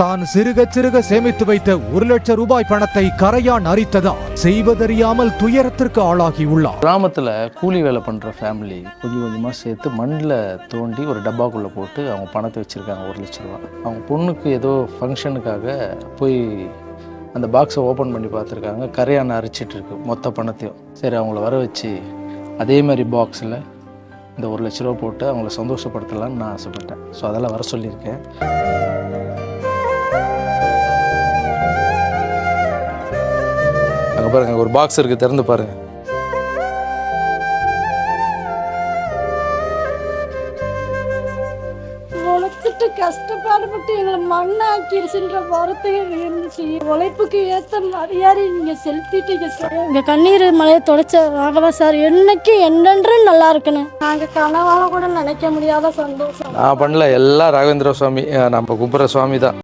தான் சிறுக சிறுக சேமித்து வைத்த 1 லட்சம் ரூபாய் பணத்தை கரையான் அரித்ததால் செய்வதறியாமல் துயரத்திற்கு ஆளாகியுள்ளார். கிராமத்தில் கூலி வேலை பண்ணுற ஃபேமிலி கொஞ்சம் கொஞ்சமாக சேர்த்து மண்ணில் தோண்டி ஒரு டப்பாக்குள்ளே போட்டு அவங்க பணத்தை வச்சுருக்காங்க 1 லட்ச ரூபா. அவங்க பொண்ணுக்கு ஏதோ ஃபங்க்ஷனுக்காக போய் அந்த பாக்ஸை ஓப்பன் பண்ணி பார்த்துருக்காங்க. கரையான் அரிச்சிட்டு இருக்கு மொத்த பணத்தையும். சரி அவங்கள வர வச்சு அதே மாதிரி பாக்ஸில் இந்த 1 லட்ச ரூபா போட்டு அவங்கள சந்தோஷப்படுத்தலான்னு நான் ஆசைப்பட்டேன். ஸோ அதெல்லாம் வர சொல்லியிருக்கேன். அங்கே பாருங்க, ஒரு பாக்ஸ் இருக்குது, திறந்து பாருங்க. உழைச்சிட்டு கஷ்டப்பாடுபட்டு எங்களை மண்ணாக்கிடுச்சுன்ற வார்த்தைகள் இருந்துச்சு. உழைப்புக்கு ஏற்ற மரியாதை நீங்கள் செலுத்திட்டீங்க சார். எங்கள் கண்ணீர் மலையை தொடச்ச ஆகவா சார், என்னைக்கு என்னென்றும் நல்லா இருக்கணும். நாங்கள் கனவால கூட நினைக்க முடியாத சந்தோஷம். நான் பண்ணல, எல்லாம் ராகவேந்திர சுவாமி, நம்ம கும்புற சுவாமி தான்.